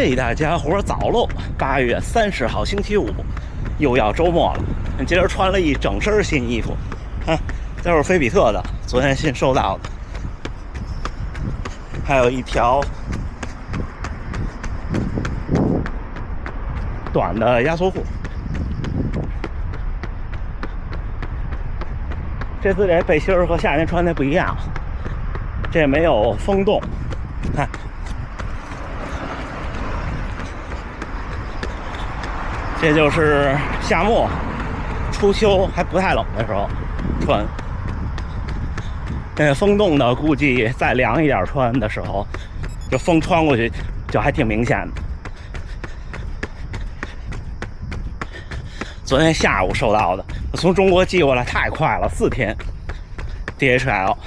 嘿，大家伙儿早喽！8月30号星期五，又要周末了。今儿穿了一整身新衣服，这是菲比特的，昨天新收到的。还有一条短的压缩裤。这次这背心儿和夏天穿的不一样，这没有风洞，看。这就是夏末、初秋还不太冷的时候穿。风洞的估计再凉一点穿的时候，就风穿过去就还挺明显的。昨天下午收到的，从中国寄过来太快了，4天 DHL。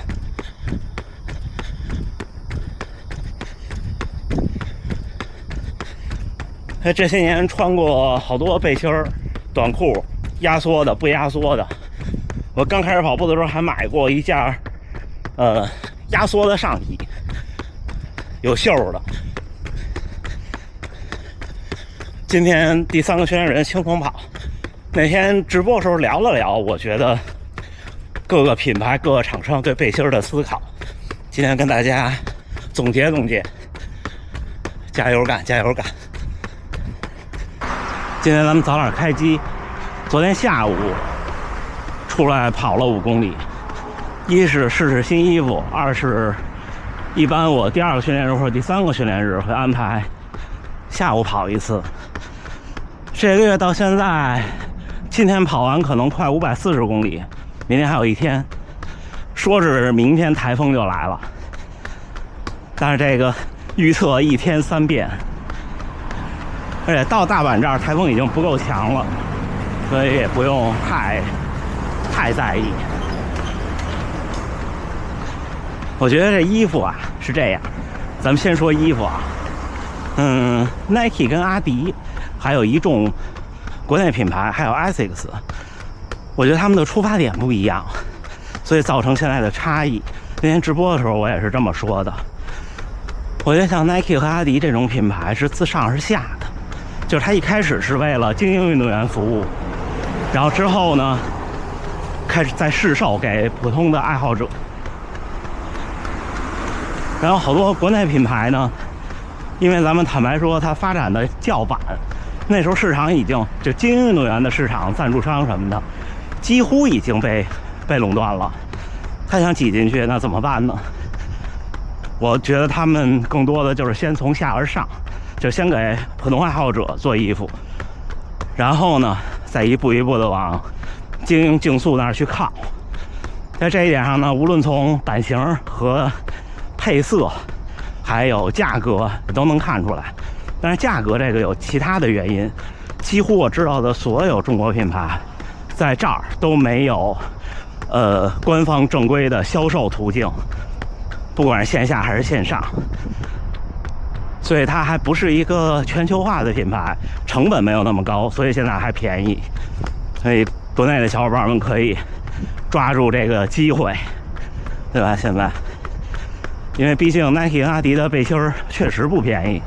这些年穿过好多背心儿、短裤，压缩的、不压缩的。我刚开始跑步的时候还买过一件压缩的上衣，有袖的。今天第3个训练日轻松跑，那天直播的时候聊了聊，我觉得各个品牌、各个厂商对背心的思考。今天跟大家总结总结，加油干，加油干！今天咱们早点开机。昨天下午出来跑了5公里，一是试试新衣服，二是一般我第2个训练日或者第3个训练日会安排下午跑一次。这个月到现在，今天跑完可能快540公里，明天还有1天，说是明天台风就来了，但是这个预测1天3变。而且到大阪这儿，台风已经不够强了，所以也不用太在意。我觉得这衣服啊是这样，咱们先说衣服啊，Nike 跟阿迪，还有一众国内品牌，还有 ASICS， 我觉得他们的出发点不一样，所以造成现在的差异。那天直播的时候我也是这么说的。我觉得像 Nike 和阿迪这种品牌是自上而下的。就是他一开始是为了精英运动员服务，然后之后呢，开始在市售给普通的爱好者。然后好多国内品牌呢，因为咱们坦白说，它发展的较晚，那时候市场已经就精英运动员的市场、赞助商什么的，几乎已经被垄断了。他想挤进去，那怎么办呢？我觉得他们更多的就是先从下而上。就先给普通爱好者做衣服，然后呢，再一步一步的往精英竞速那儿去靠。在这一点上呢，无论从版型和配色，还有价格都能看出来。但是价格这个有其他的原因，几乎我知道的所有中国品牌，在这儿都没有官方正规的销售途径，不管是线下还是线上。所以它还不是一个全球化的品牌，成本没有那么高，所以现在还便宜。所以国内的小伙伴们可以抓住这个机会，对吧？现在，因为毕竟 Nike 和阿迪的背心确实不便宜。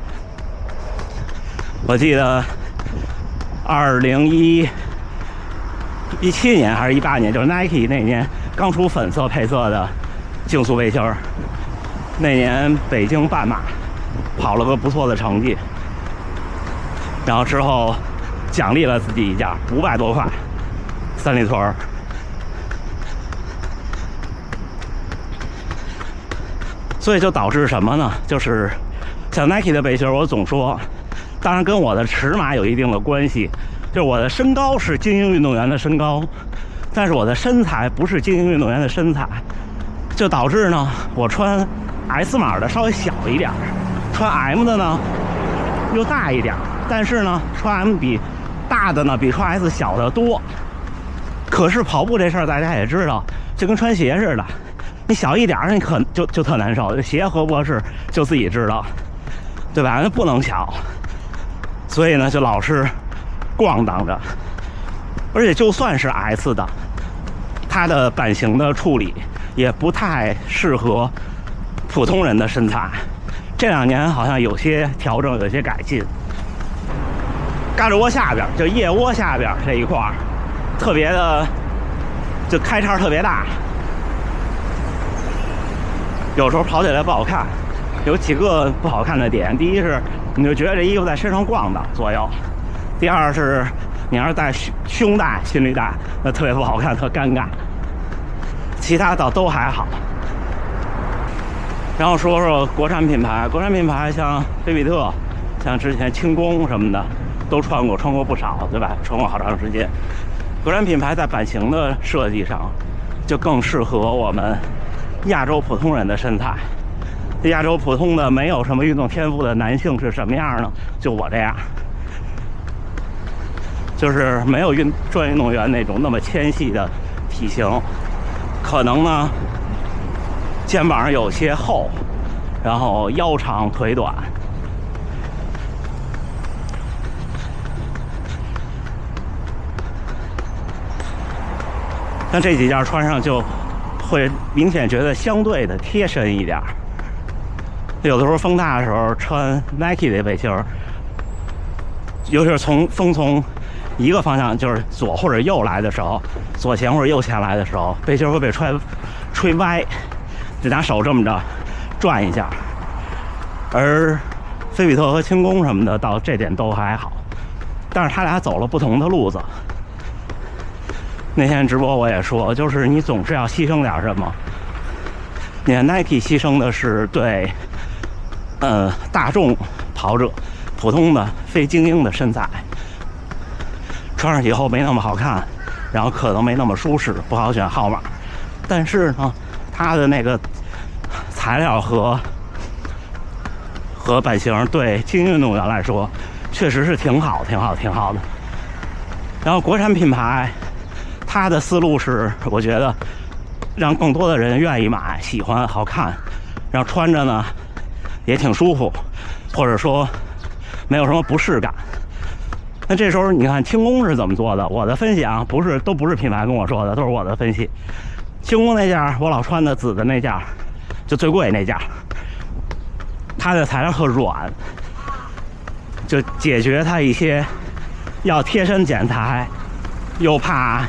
我记得2017年还是18年，就是 Nike 那年刚出粉色配色的竞速背心，那年北京半马。跑了个不错的成绩，然后之后奖励了自己一件500多块3里屯。所以就导致什么呢？就是像 Nike 的背心，我总说，当然跟我的尺码有一定的关系，就是我的身高是精英运动员的身高，但是我的身材不是精英运动员的身材，就导致呢，我穿 S 码的稍微小一点。穿 M 的呢又大一点，但是呢穿 M 比大的呢比穿 S 小的多。可是跑步这事儿大家也知道，就跟穿鞋似的，你小一点你可就特难受，鞋合不合适就自己知道，对吧？那不能小，所以呢就老是咣当着。而且就算是 S 的，它的版型的处理也不太适合普通人的身材。这2年好像有些调整，有些改进。胳肢窝下边，就腋窝下边这一块儿，特别的，就开叉特别大，有时候跑起来不好看。有几个不好看的点，第一是你就觉得这衣服在身上逛荡左右，第二是你要是带胸带、心率带，那特别不好看，特尴尬。其他倒都还好。然后说说国产品牌，国产品牌像菲比特，像之前轻工什么的。都穿过不少，对吧？穿过好长时间。国产品牌在版型的设计上，就更适合我们亚洲普通人的身材。亚洲普通的没有什么运动天赋的男性是什么样呢？就我这样，就是没有专业运动员那种那么纤细的体型，可能呢肩膀上有些厚，然后腰长腿短。但这几件穿上就会明显觉得相对的贴身一点。有的时候风大的时候穿 Nike 的背心儿，尤其是风从一个方向，就是左或者右来的时候，左前或者右前来的时候，背心会被吹歪，就拿手这么着转一下。而菲比特和轻工什么的，到这点都还好，但是他俩走了不同的路子。那天直播我也说，就是你总是要牺牲点什么。你看 Nike 牺牲的是对大众跑者、普通的非精英的身材，穿上以后没那么好看，然后可能没那么舒适，不好选号码。但是呢，它的那个材料和版型对精英运动员来说，确实是挺好的。然后国产品牌，它的思路是，我觉得让更多的人愿意买、喜欢、好看，然后穿着呢也挺舒服，或者说没有什么不适感。那这时候你看轻工是怎么做的？我的分析啊，都不是品牌跟我说的，都是我的分析。轻工那件我老穿的紫的那件，就最贵那件，它的材料特软，就解决它一些要贴身剪裁，又怕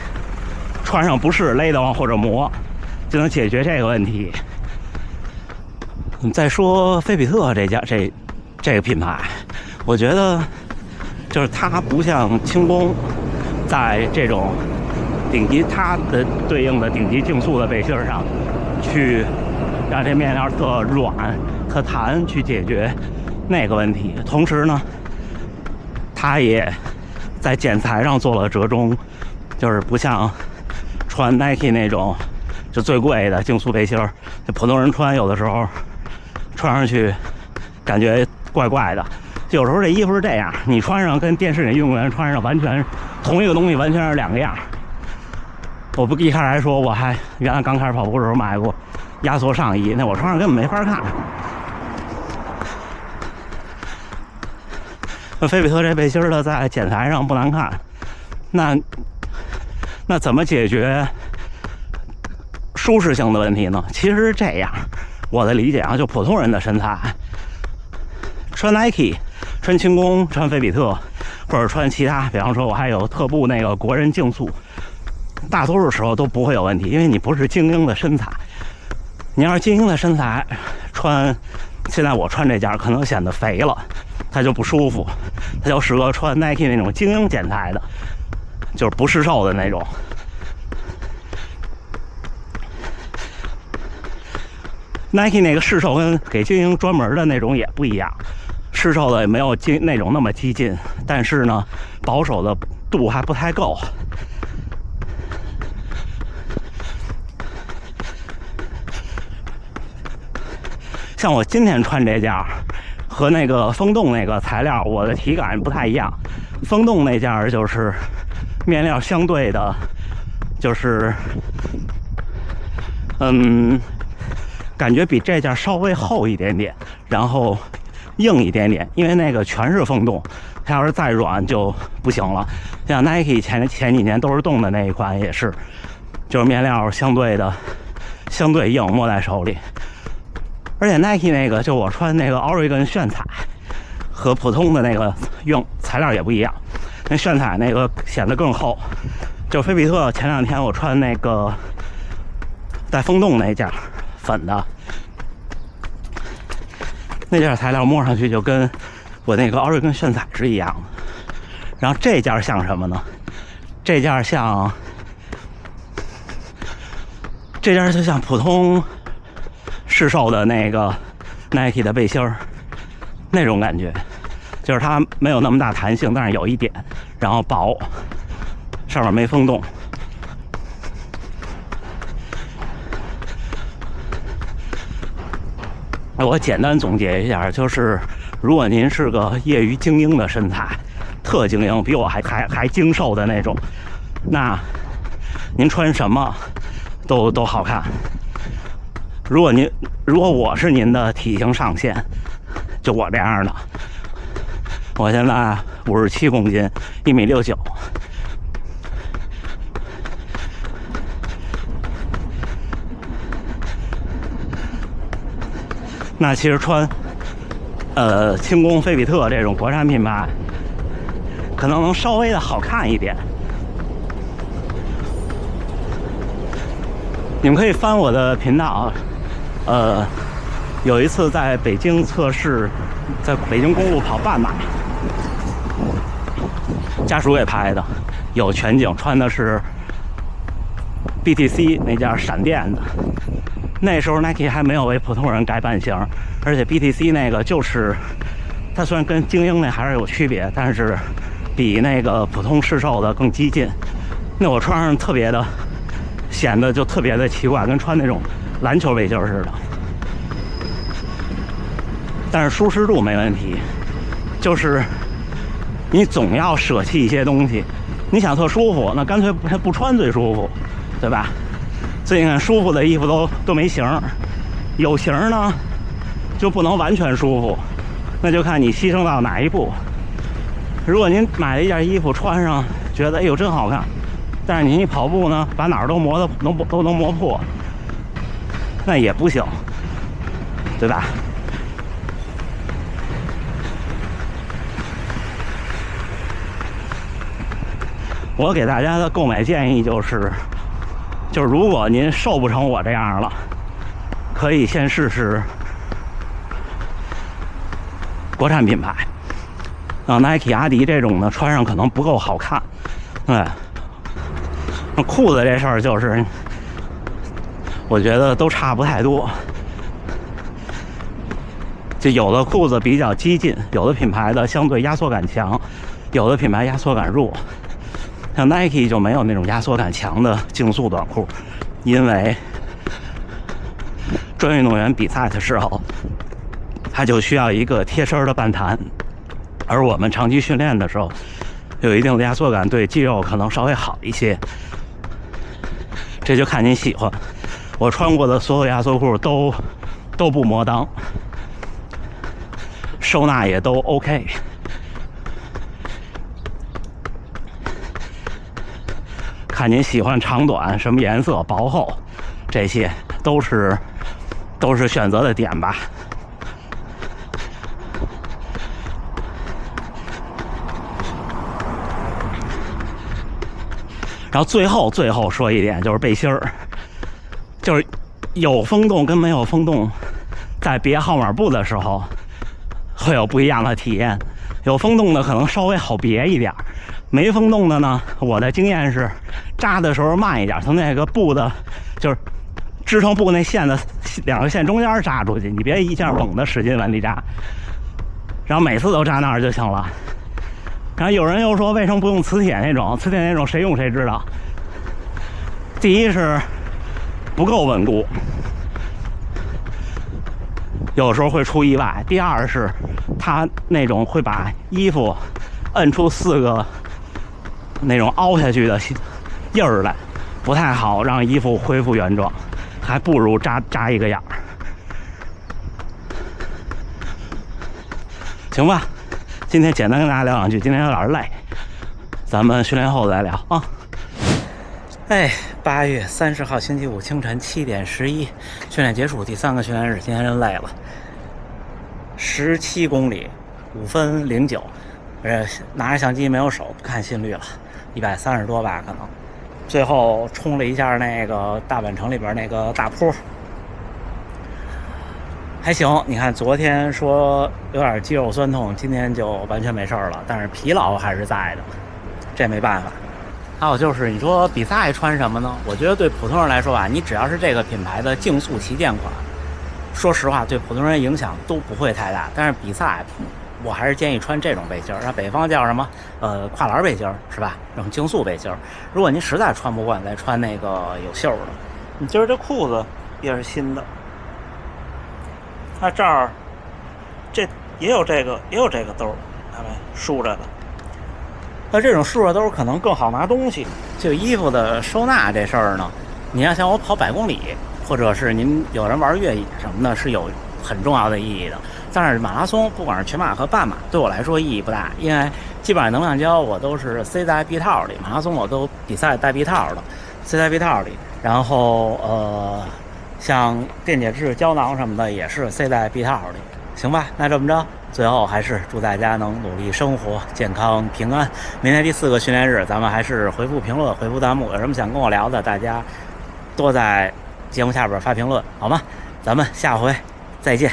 穿上不适勒得慌或者磨，就能解决这个问题。再说菲比特这个品牌，我觉得就是它不像轻工，在这种顶级它的对应的顶级竞速的背心上，去让这面料特软特弹，去解决那个问题。同时呢，它也在剪裁上做了折中，就是不像穿 Nike 那种就最贵的竞速背心儿，普通人穿有的时候穿上去感觉怪怪的。有时候这衣服是这样，你穿上跟电视里运动员穿上完全同一个东西，完全是两个样。我不一开始还说，我还原来刚开始跑步的时候买过压缩上衣，那我穿上根本没法看。菲比特这背心的在剪裁上不难看，那怎么解决舒适性的问题呢？其实这样，我的理解啊，就普通人的身材，穿 Nike、穿轻工、穿菲比特，或者穿其他，比方说我还有特步那个国人竞速，大多数时候都不会有问题，因为你不是精英的身材。你要是精英的身材，现在我穿这件可能显得肥了，它就不舒服，它就适合穿 Nike 那种精英剪裁的，就是不市售的那种。Nike 那个市售跟给精英专门的那种也不一样，市售的也没有那种那么激进，但是呢，保守的度还不太够。像我今天穿这件和那个风洞那个材料，我的体感不太一样。风洞那件就是面料相对的，就是感觉比这件稍微厚一点点，然后硬一点点，因为那个全是风洞，它要是再软就不行了。像 Nike 前几年都是洞的那一款也是，就是面料相对硬，摸在手里。而且 Nike 那个就我穿那个 Oregon 炫彩和普通的那个用材料也不一样，那炫彩那个显得更厚。就菲比特前2天我穿那个带风洞那件粉的，那件材料摸上去就跟我那个 Oregon 炫彩是一样的。然后这件像什么呢？这件就像普通市售的那个 Nike 的背心儿那种感觉，就是它没有那么大弹性，但是有一点，然后薄，上面没风洞。我简单总结一下，就是如果您是个业余精英的身材，特精英，比我还精瘦的那种，那您穿什么都好看。如果我是您的体型上限，就我这样的，我现在57公斤，1.69米。那其实穿轻工、菲比特这种国产品牌，可能稍微的好看一点。你们可以翻我的频道，有一次在北京测试，在北京公路跑半马，家属给拍的，有全景，穿的是 BTC 那件闪电的。那时候 Nike 还没有为普通人改版型，而且 BTC 那个就是它虽然跟精英那还是有区别，但是比那个普通市售的更激进。那我穿上特别的显得就特别的奇怪，跟穿那种篮球背心似的。但是舒适度没问题，就是你总要舍弃一些东西。你想特舒服，那干脆不穿最舒服，对吧？所以你看，舒服的衣服都没型，有型呢就不能完全舒服，那就看你牺牲到哪一步。如果您买了一件衣服穿上，觉得哎呦真好看，但是您一跑步呢，把哪儿都能磨破，那也不行，对吧？我给大家的购买建议就是，如果您瘦不成我这样了，可以先试试国产品牌。Nike、阿迪这种呢，穿上可能不够好看。那裤子这事儿就是，我觉得都差不太多。就有的裤子比较激进，有的品牌的相对压缩感强，有的品牌压缩感弱。像 Nike 就没有那种压缩感强的竞速短裤，因为专业运动员比赛的时候，他就需要一个贴身的半弹，而我们长期训练的时候，有一定的压缩感，对肌肉可能稍微好一些。这就看您喜欢。我穿过的所有压缩裤都不磨裆，收纳也都 OK。看您喜欢长短、什么颜色、薄厚，这些都是选择的点吧。然后最后说一点，就是背心儿，就是有风洞跟没有风洞，在别号码布的时候会有不一样的体验。有风洞的可能稍微好别一点，没风洞的呢，我的经验是扎的时候慢一点，从那个布的，就是支撑布那线的2个线中间扎出去，你别一下猛的使劲往里扎，然后每次都扎那儿就行了。然后有人又说为什么不用磁铁那种？磁铁那种谁用谁知道。第一是不够稳固，有时候会出意外；第二是它那种会把衣服摁出4个那种凹下去的印儿来，不太好让衣服恢复原状，还不如扎一个眼儿。行吧，今天简单跟大家聊两句，今天有点累，咱们训练后再聊啊。哎， 8月30号星期五清晨7点11，训练结束，第3个训练日。今天真累了，17公里5分09，拿着相机没有手，不看心率了，130多吧可能。最后冲了一下那个大阪城里边那个大坡，还行。你看昨天说有点肌肉酸痛，今天就完全没事了，但是疲劳还是在的，这没办法。还有就是你说比赛穿什么呢？我觉得对普通人来说吧，你只要是这个品牌的竞速旗舰款，说实话对普通人影响都不会太大。但是比赛我还是建议穿这种背心儿，北方叫什么跨栏背心儿是吧？这种竞速背心儿。如果您实在穿不惯，再穿那个有袖的。你今儿这裤子也是新的，那这儿这也有这个兜，看没竖着的。那这种竖着兜可能更好拿东西。就衣服的收纳这事儿呢，你要像我跑100公里，或者是您有人玩越野什么的，是有很重要的意义的。但是马拉松，不管是全马和半马，对我来说意义不大，因为基本上能量胶我都是塞在臂套里，马拉松我都比赛带臂套的，塞在臂套里。然后像电解质胶囊什么的也是塞在臂套里，行吧？那这么着。最后还是祝大家能努力生活，健康平安。明天第4个训练日，咱们还是回复评论，回复弹幕，有什么想跟我聊的，大家多在节目下边发评论，好吗？咱们下回再见。